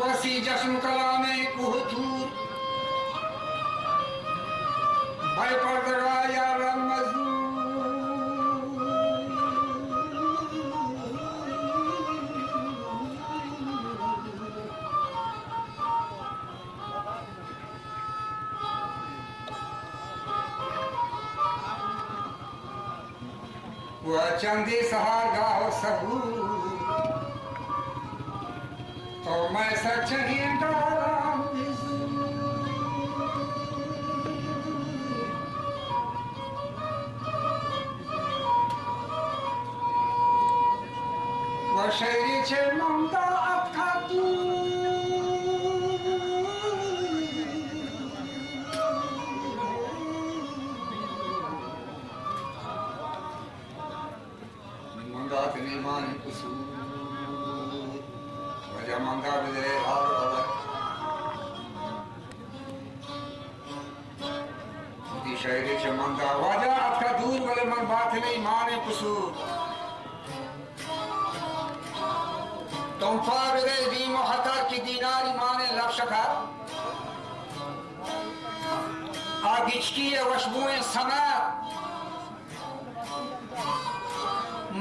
वसी जश्न कलामे कुहतूर भाई पर्दगा यार मजदूर वह चंदी सहार गाओ सबूर तो मैं सच ही डाला वह शहरी छे ममता अटका तू मंदा तेरी मान कुसूर वजह मंदा बिजरे हार अलग दी शहरी छे मंदा वजह अटका दूर वाले मन बात नहीं माने कुसूर तुम फावरे दी मोहतर की दीनारी माने लक्षका आगिचकी वशबुए समय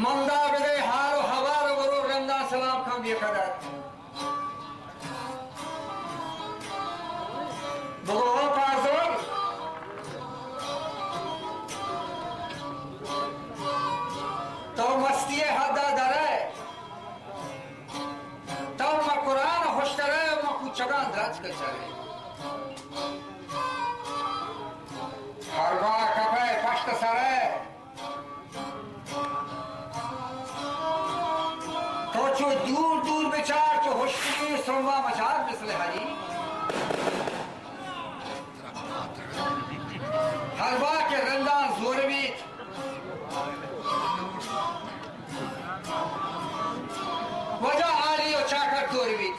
मंदा बिदे हारो हवार वरो रंदा सलाम खां बेकदर बगो पाजोर तो मस्ती हदा दरे तो मैं कुरान होशतरे मैं कुछ जगह दर्ज कर चले हर बार कपे पश्त सरे तो जो दूर दूर बेचार जो होशतरी सोमा मचार मिसले हरी हर बार के रंदा जोरबीत वजह आली और चाकर तोरबीत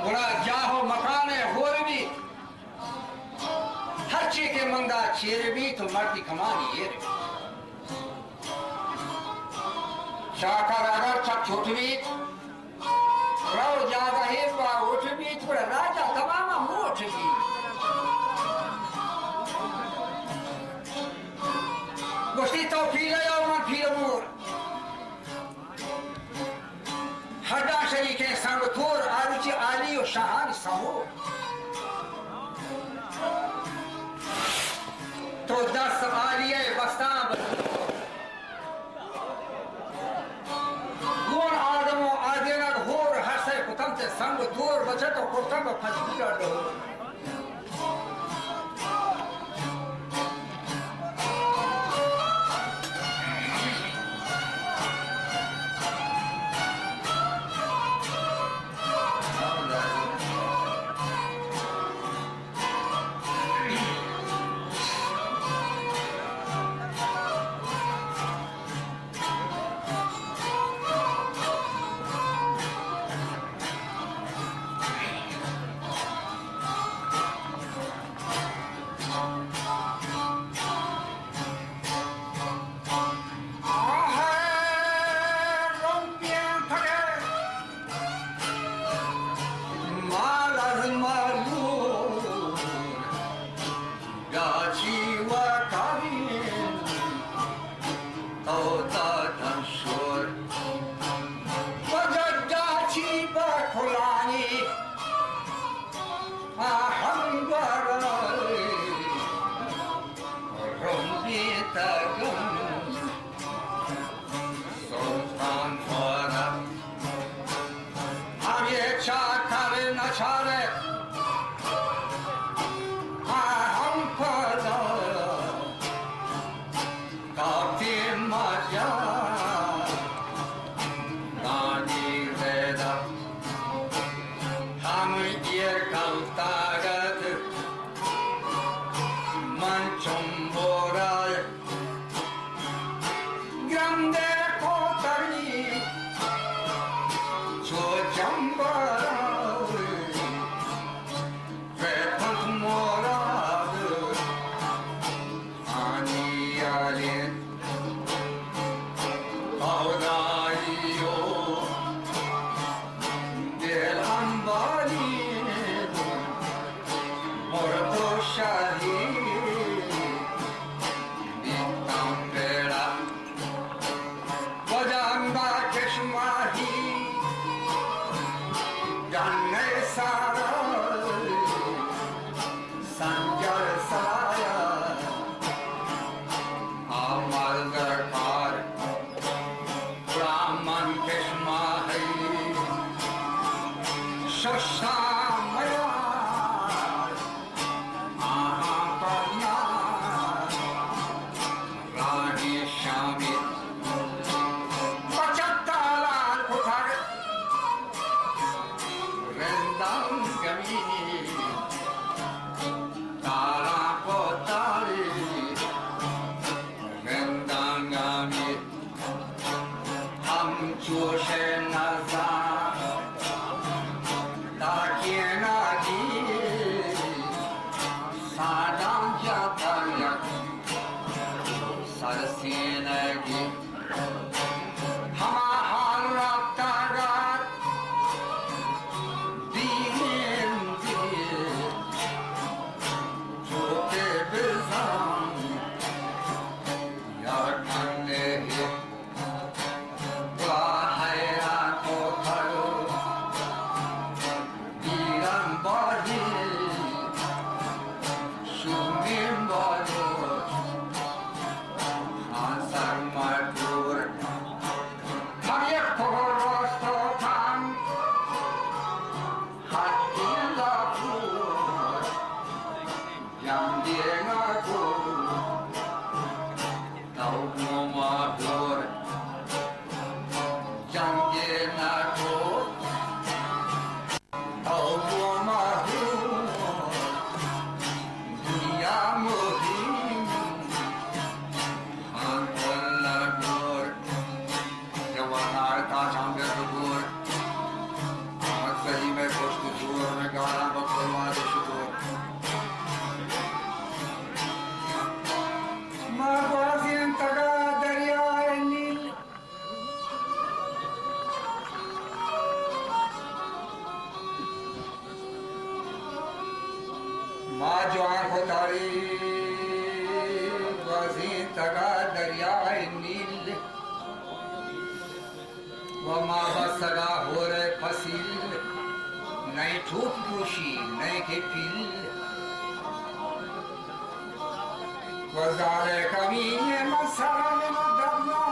बुरा जाहो मकाने होरबीत हर ची के मंदा चेरबीत तो मर्दी कमानी ये शाकर अगर चक छोटबीत रहो जागा ही बार उठबीत बुरा राजा तमामा मोठबीत गोश्ती तो फीले और मन फीले मोर हड्डा शरीके संग थोर आरुचि आली और शाहान समो तो 10 आलिये बस्तां गुण आदमो आदेना होर हसे कुतम ते संग थोर बचत और कुतम फजूरा दो شاهی بیتم برم بودم با کشماهی جنه سرای سنجر سرایا آمد در کار برامن کشماهی ششتم میار آها کنیار رانی شامی بچت تالان کتر رندم گمی تالان کتری رندم گمی هم جوش نزار تاکی ناکی سادم جاتن یک سرسینگی همه حال رفتگار دیم دیم جو که بزن یکن نهی با حیران کوتلو دیرم بادی شومیم بادو آنسر مردور هم یک پور راستوتم حدی لابور یم دینا کور دوم مادور جنگی نکور دوم مادور دنیا مهیم آن کلر گور جوانار تاچان گرگور آمد سجی میں پشت جور نگارم با قرآن شکور ما بازی انتگا دریای نیل ما جوان خوداری بازی انتگا دریای نیل و ما بسگا هور پسیل نئی ٹھوک پوشی نئی کے پیل وزار کمینے مسرن دبنا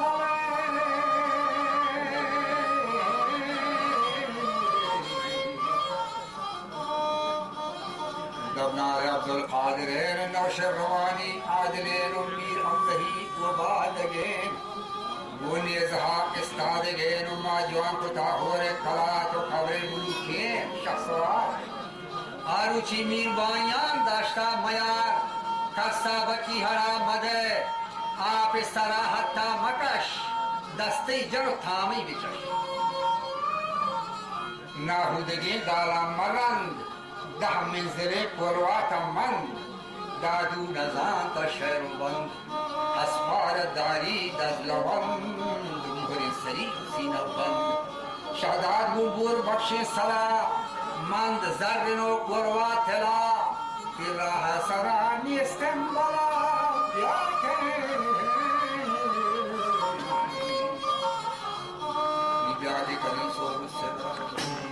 دبنا عبدالقادرین نوشر روانی عادلین و میر امدہی و بادگین وہ نیزہا استادگین و ما جوان کو تاہور کلاتو خبر بلوچی شخصوار آروچی میر بانیان داشتا میار کسا بکی ہرا مدے آپ سرا حتی مکش دستی جلو تھامی بچش ناہودگی دالا مرند ده منزل پروات مند دادو نزان تا شعر بند اسفار داری دزلوند مهر سری سینه بند شهداد بور بخش سلا مند زرنو پروات لا فی راه سرا نیستم بلا پیار که بیادی کنی صبح سر